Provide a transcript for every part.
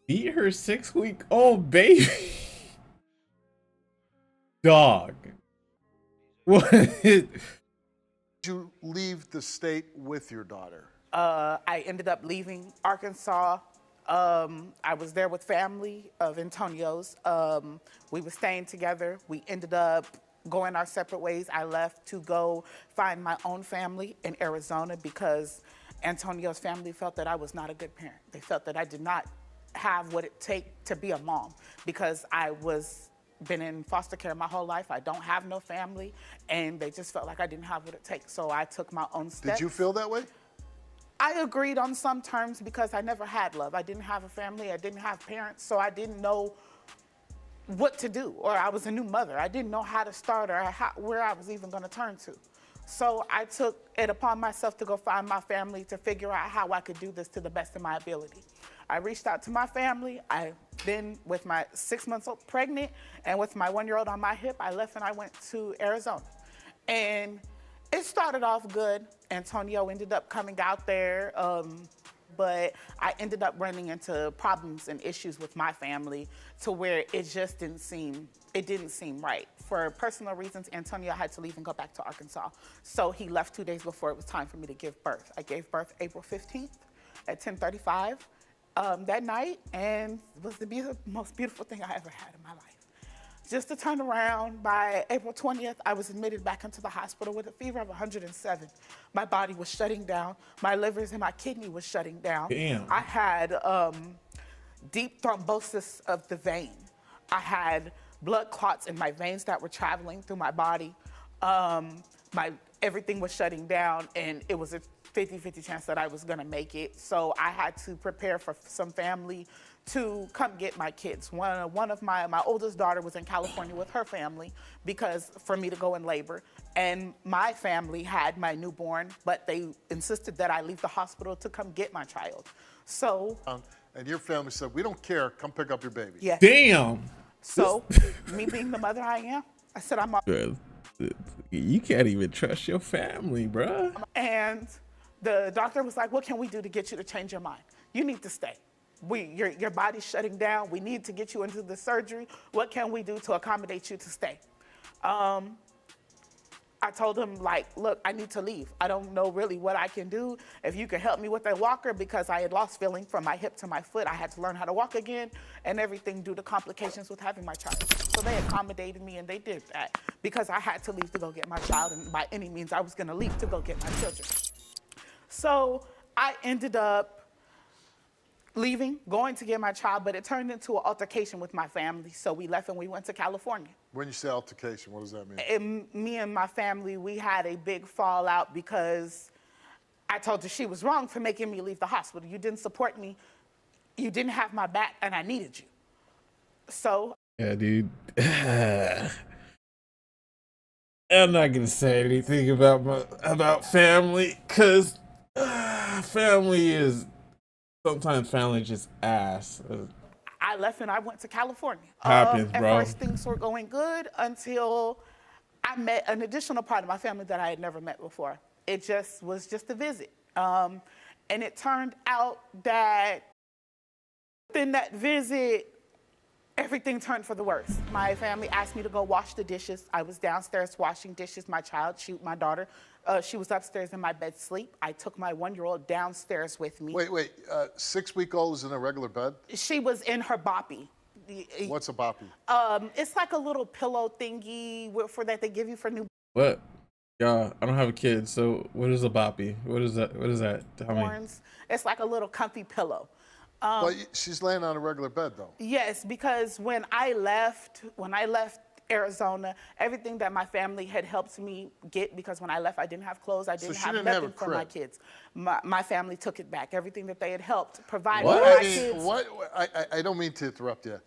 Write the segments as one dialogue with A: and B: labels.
A: Beat her 6-week-old baby. Dog. What?
B: Did you leave the state with your daughter?
C: I ended up leaving Arkansas. I was there with family of Antonio's. We were staying together. We ended up going our separate ways. I left to go find my own family in Arizona because Antonio's family felt that I was not a good parent. They felt that I did not have what it takes to be a mom because I was been in foster care my whole life. I don't have no family, and they just felt like I didn't have what it takes. So I took my own steps.
B: Did you feel that way?
C: I agreed on some terms because I never had love. I didn't have a family. I didn't have parents, so I didn't know what to do. Or I was a new mother. I didn't know how to start or where I was even going to turn to. So I took it upon myself to go find my family to figure out how I could do this to the best of my ability. I reached out to my family. I then, with my 6 months old pregnant and with my 1-year-old on my hip, I left and I went to Arizona. And it started off good. Antonio ended up coming out there, but I ended up running into problems and issues with my family to where it just didn't seem right. For personal reasons, Antonio had to leave and go back to Arkansas. So he left 2 days before it was time for me to give birth. I gave birth April 15th at 10:35 that night, and it was the most beautiful thing I ever had in my life. Just to turn around, by April 20th, I was admitted back into the hospital with a fever of 107. My body was shutting down. My livers and my kidney was shutting down.
A: Damn.
C: I had deep thrombosis of the vein. I had blood clots in my veins that were traveling through my body. Everything was shutting down, and it was a 50-50 chance that I was gonna make it. So I had to prepare for some family to come get my kids. One of my oldest daughter was in California with her family because for me to go in labor. And my family had my newborn, but they insisted that I leave the hospital to come get my child. So.
B: And your family said, we don't care, come pick up your baby.
C: Yes.
A: Damn.
C: So, me being the mother I am, I said I'm
A: You can't even trust your family, bruh.
C: And the doctor was like, what can we do to get you to change your mind? You need to stay. Your body's shutting down. We need to get you into the surgery. What can we do to accommodate you to stay? I told him, like, look, I need to leave. I don't know really what I can do. If you can help me with a walker, because I had lost feeling from my hip to my foot. I had to learn how to walk again and everything due to complications with having my child. So they accommodated me, and they did that because I had to leave to go get my child, and by any means, I was going to leave to go get my children. So I ended up leaving, going to get my child, but it turned into an altercation with my family. So we left and we went to California.
B: When you say altercation, what does that mean?
C: Me and my family, we had a big fallout because I told her she was wrong for making me leave the hospital. You didn't support me. You didn't have my back, and I needed you. So.
A: Yeah, dude. I'm not gonna say anything about family, cause family is. Sometimes family just ass.
C: I left and I went to California.
A: Happens, bro.
C: At first things were going good until I met an additional part of my family that I had never met before. It was just a visit. And it turned out that within that visit, everything turned for the worse. My family asked me to go wash the dishes. I was downstairs washing dishes. My daughter, she was upstairs in my bed asleep. I took my 1-year-old downstairs with me.
B: Wait, 6-week-old is in a regular bed?
C: She was in her boppy.
B: What's a boppy?
C: It's like a little pillow thingy for that they give you for new.
A: What? Yeah, I don't have a kid, so what is a boppy? What is that? What is that? Tell me.
C: It's like a little comfy pillow.
B: Well, she's laying on a regular bed, though.
C: Yes, because when I left Arizona, everything that my family had helped me get, because when I left, I didn't have clothes, I didn't have nothing for my kids. My family took it back. Everything that they had helped provide for my kids.
B: I don't mean to interrupt you,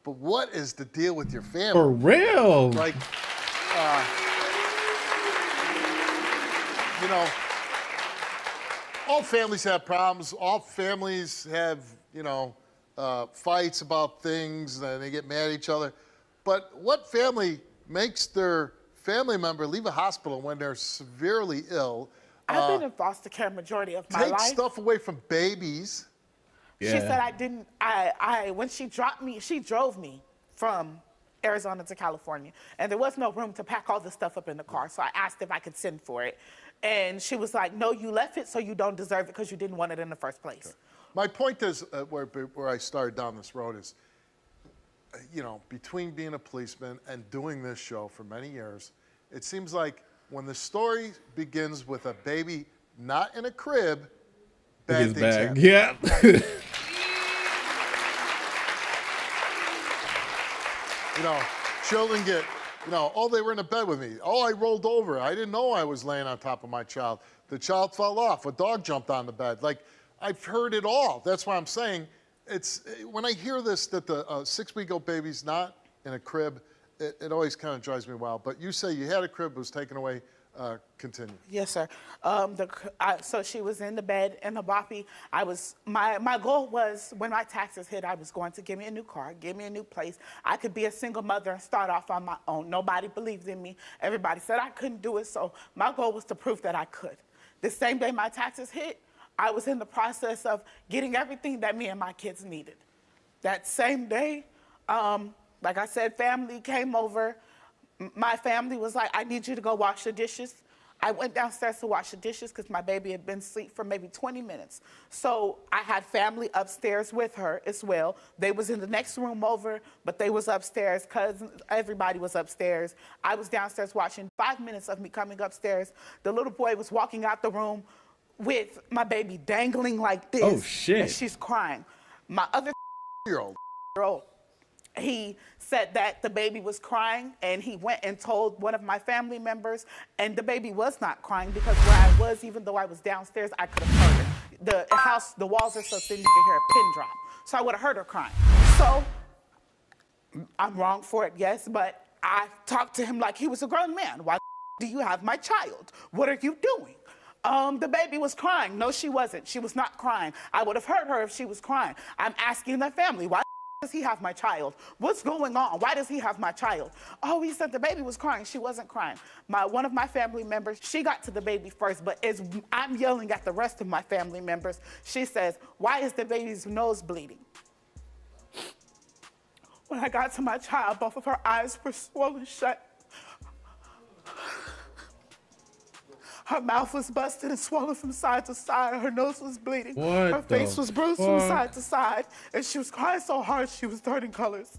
B: but what is the deal with your family?
A: For real?
B: Like, you know, all families have problems. All families have, fights about things, and they get mad at each other. But what family makes their family member leave a hospital when they're severely ill?
C: I've been in foster care majority of my life.
B: Take stuff away from babies
C: She said I didn't, when she dropped me, she drove me from Arizona to California. And there was no room to pack all the stuff up in the car. So I asked if I could send for it. And she was like, no, you left it so you don't deserve it because you didn't want it in the first place.
B: Okay. My point is, where I started down this road is, you know, between being a policeman and doing this show for many years, it seems like when the story begins with a baby not in a crib, bad things happen.
A: Yeah.
B: You know, children get, you know, oh, they were in a bed with me. Oh, I rolled over. I didn't know I was laying on top of my child. The child fell off. A dog jumped on the bed. Like, I've heard it all. That's why I'm saying, it's, when I hear this, that the 6-week-old baby's not in a crib, it always kind of drives me wild. But you say you had a crib, it was taken away. Continue.
C: Yes, sir. So she was in the bed in the boppy. My goal was, when my taxes hit, I was going to give me a new car, give me a new place. I could be a single mother and start off on my own. Nobody believed in me. Everybody said I couldn't do it. So my goal was to prove that I could. The same day my taxes hit, I was in the process of getting everything that me and my kids needed. That same day, like I said, family came over. My family was like, I need you to go wash the dishes. I went downstairs to wash the dishes because my baby had been asleep for maybe 20 minutes. So I had family upstairs with her as well. They was in the next room over, but they was upstairs. Cousins, everybody was upstairs. I was downstairs watching. 5 minutes of me coming upstairs, the little boy was walking out the room with my baby dangling like this.
A: Oh, shit.
C: And she's crying. My other
B: Year-old.
C: he said that the baby was crying, and he went and told one of my family members, and the baby was not crying because where I was, even though I was downstairs, I could have heard her. The house, the walls are so thin you could hear a pin drop. So I would have heard her crying. So I'm wrong for it, yes, but I talked to him like he was a grown man. Why do you have my child? What are you doing? The baby was crying. No, she wasn't. She was not crying. I would have heard her if she was crying. I'm asking the family, why does he have my child? What's going on? Why does he have my child? Oh, he said the baby was crying. She wasn't crying. One of my family members, she got to the baby first, but as I'm yelling at the rest of my family members, she says, why is the baby's nose bleeding? When I got to my child, both of her eyes were swollen shut. Her mouth was busted and swollen from side to side. Her nose was bleeding. Her face was bruised from side to side. And she was crying so hard she was turning colors.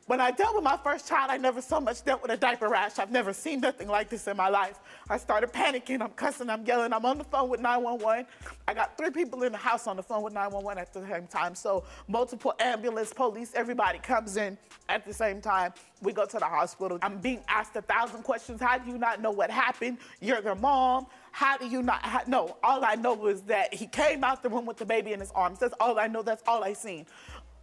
C: When I dealt with my first child, I never so much dealt with a diaper rash. I've never seen nothing like this in my life. I started panicking. I'm cussing. I'm yelling. I'm on the phone with 911. I got 3 people in the house on the phone with 911 at the same time. So multiple ambulance, police, everybody comes in at the same time. We go to the hospital. I'm being asked 1,000 questions. How do you not know what happened? You're their mom. How do you not know? All I know is that he came out the room with the baby in his arms. That's all I know. That's all I seen.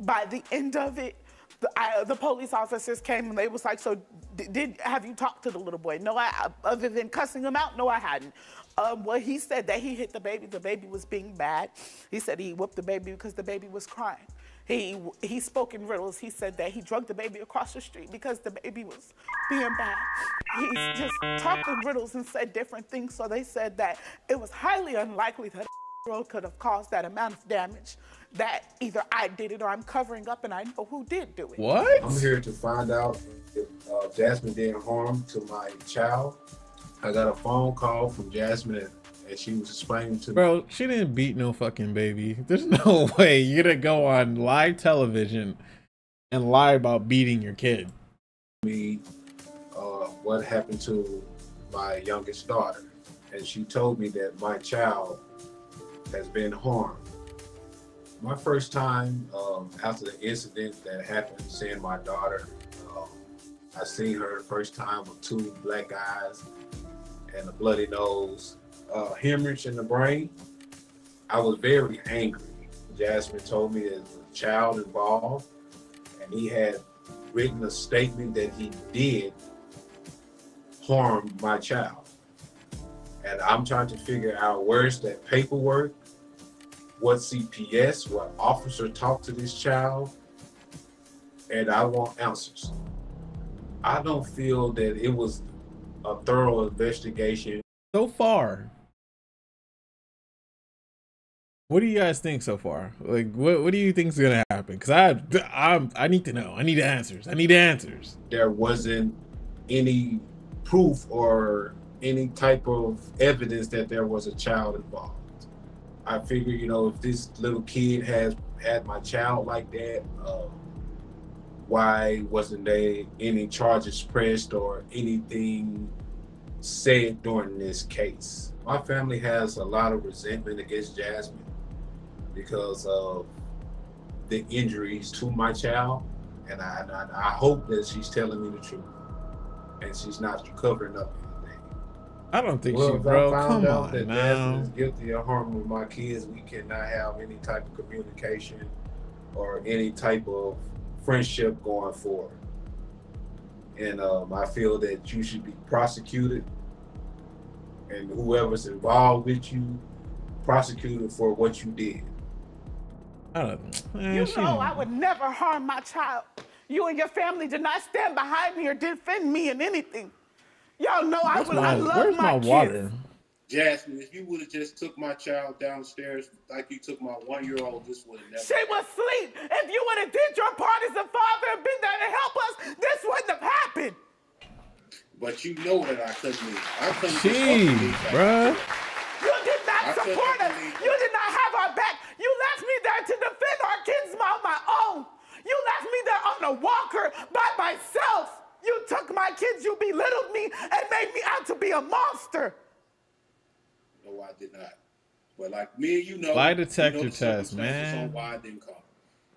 C: By the end of it, the police officers came and they was like, so have you talked to the little boy? No, other than cussing him out, no, I hadn't. Well, he said that he hit the baby was being bad. He said he whooped the baby because the baby was crying. He spoke in riddles. He said that he drugged the baby across the street because the baby was being bad. He just talked in riddles and said different things. So they said that it was highly unlikely that a could have caused that amount of damage, that either I did it or I'm covering up and I know who did do it.
A: What?
D: I'm here to find out if Jasmine did harm to my child. I got a phone call from Jasmine and she was explaining to me.
A: Bro, she didn't beat no fucking baby. There's no way you're gonna go on live television and lie about beating your kid.
D: What happened to my youngest daughter. And she told me that my child has been harmed. My first time after the incident that happened, seeing my daughter, I seen her the first time with 2 black eyes and a bloody nose, hemorrhage in the brain. I was very angry. Jasmine told me there was a child involved and he had written a statement that he did harm my child. And I'm trying to figure out where's that paperwork, what CPS, what officer talked to this child, and I want answers. I don't feel that it was a thorough investigation.
A: So far, What do you guys think so far? Like, what do you think is gonna happen? Because I need to know. I need answers. I need answers.
D: There wasn't any proof or any type of evidence that there was a child involved. I figure, you know, if this little kid had my child like that, why wasn't there any charges pressed or anything said during this case? My family has a lot of resentment against Jasmine because of the injuries to my child, and I hope that she's telling me the truth and she's not covering up anything.
A: I don't think
D: Well,
A: she,
D: if
A: bro.
D: I found
A: Come
D: out
A: on
D: that
A: now.
D: Jasmine is guilty of harming my kids, we cannot have any type of communication or any type of friendship going forward. And I feel that you should be prosecuted, and whoever's involved with you, prosecuted for what you did.
A: I don't know. Man,
C: You
A: she
C: know
A: don't-
C: I would never harm my child. You and your family did not stand behind me or defend me in anything. Y'all know I love
A: Where's my
C: kids.
A: water?
E: Jasmine, if you would have just took my child downstairs like you took my 1-year-old, this would have never.
C: She was asleep. If you would have did your part as a father and been there to help us, this wouldn't have happened.
E: But you know that I couldn't leave. I couldn't just
A: Jeez,
E: up and leave back
A: bruh.
E: there.
C: You did not
E: I couldn't
C: support us.
E: believe
C: You
E: it.
C: did not have our back. You left me there to defend our kids on my own. You left me there on a walker by myself. You took my kids, you belittled me, and made me out to be a monster.
E: No, I did not. But like me and you know,
A: Lie detector
E: the
A: test,
E: circumstances
A: man.
E: on why I didn't come.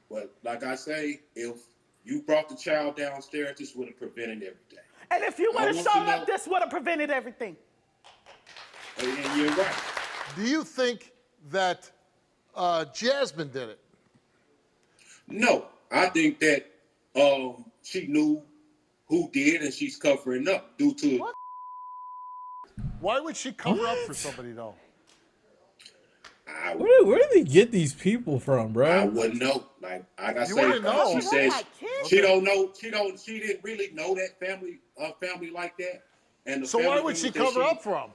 E: But like I say, if you brought the child downstairs, this would have prevented everything.
C: And if you would
E: I
C: have
E: want to
C: shown up,
E: know-
C: this would have prevented everything.
E: And you're right.
B: Do you think that Jasmine did it?
E: No, I think that she knew who did, and she's covering up due to.
C: What?
B: Why would she cover up for somebody, though?
A: Where do they get these people from,
E: I
A: bro?
E: wouldn't know. Like I
B: You
E: say,
B: wouldn't know.
E: she says
C: My kids?
E: she don't know. She didn't really know that family like that. And the
B: So why
E: family
B: would she
E: members that
B: cover up for him?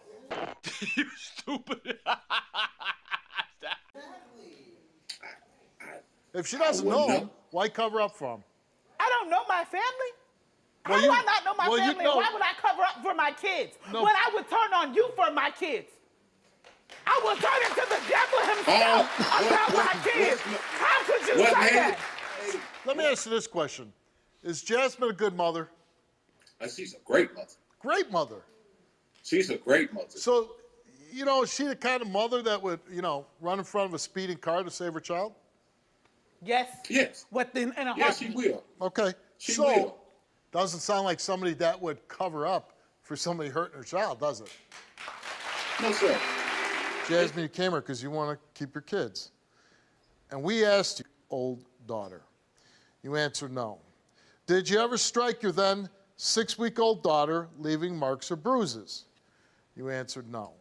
F: You stupid.
B: If she doesn't
E: wouldn't
B: know,
E: know.
B: why cover up for him?
C: I don't know my family. How
B: Well,
C: do
B: you-
C: I not know my
B: well, you
C: family?
B: know-
C: Why would I cover up for my kids
B: No.
C: when I would turn on you for my kids? I would turn into the devil himself about my kids. How could you
E: What
C: say
E: man?
C: that?
B: Let me ask you this question. Is Jasmine a good mother?
E: She's a great mother.
B: Great mother.
E: She's a great mother.
B: So, you know, is she the kind of mother that would, you know, run in front of a speeding car to save her child?
C: Yes.
E: Yes.
C: In a
E: Yes, she
C: heartbeat.
E: will.
B: Okay.
E: She
B: so,
E: will.
B: doesn't sound like somebody that would cover up for somebody hurting her child, does it?
E: No, sir.
B: Jasmine, you came here because you want to keep your kids. And we asked you, old daughter. You answered no. Did you ever strike your then 6-week-old daughter, leaving marks or bruises? You answered no.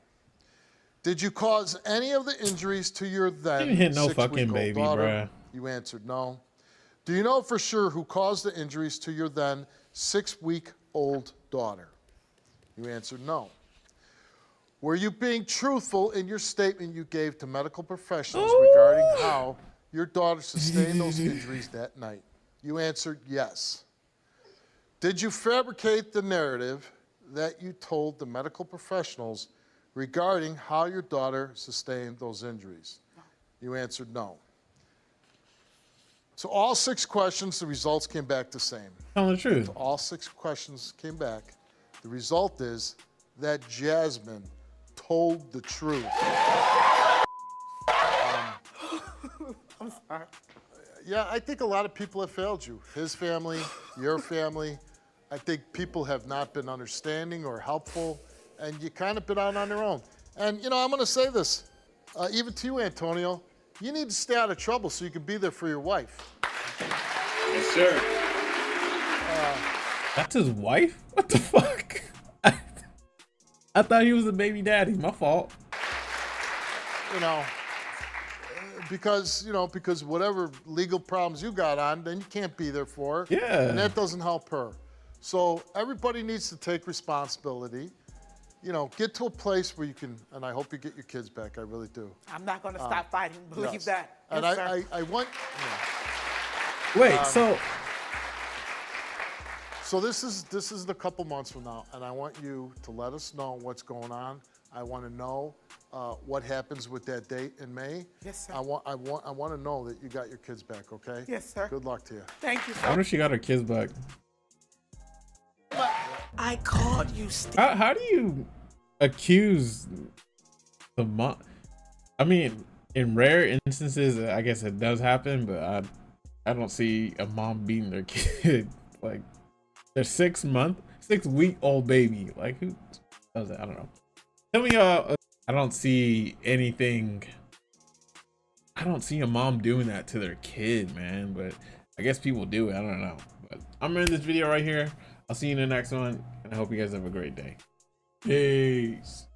B: Did you cause any of the injuries to your then
A: You didn't hit no
B: 6-week-old
A: fucking baby,
B: daughter?
A: bruh.
B: You answered no. Do you know for sure who caused the injuries to your then 6-week-old daughter? You answered no. Were you being truthful in your statement you gave to medical professionals regarding how your daughter sustained those injuries that night? You answered yes. Did you fabricate the narrative that you told the medical professionals regarding how your daughter sustained those injuries? You answered no. So all 6 questions, the results came back the same.
A: Telling the truth.
B: All 6 questions came back. The result is that Jasmine told the truth.
C: I'm sorry.
B: Yeah, I think a lot of people have failed you. His family, your family. I think people have not been understanding or helpful, and you kind of been out on their own. And, you know, I'm going to say this, even to you, Antonio, you need to stay out of trouble so you can be there for your wife.
E: Yes, sir.
A: That's his wife? What the fuck? I thought he was a baby daddy. My fault.
B: You know, because whatever legal problems you got on, then you can't be there for her.
A: Yeah.
B: And that doesn't help her. So everybody needs to take responsibility. you know, get to a place where you can, and I hope you get your kids back. I really do.
C: I'm not going to stop fighting. Believe
B: Yes.
C: that.
B: And
C: Yes, sir.
B: I want.
A: Wait, so
B: this is a couple months from now, and I want you to let us know what's going on. I want to know what happens with that date in May.
C: Yes, sir.
B: I want to know that you got your kids back. Okay.
C: Yes, sir.
B: Good luck to you.
C: Thank you,
A: I
C: sir.
A: wonder if she got her kids back.
C: I called you, Steve.
A: How do you accuse the mom? I mean, in rare instances, I guess it does happen, but I don't see a mom beating their kid. Like their 6-week-old baby. Like who does that? I don't know. Tell me, I don't see anything. I don't see a mom doing that to their kid, man. But I guess people do it. I don't know. But I'm ending this video right here. I'll see you in the next one, and I hope you guys have a great day. Peace.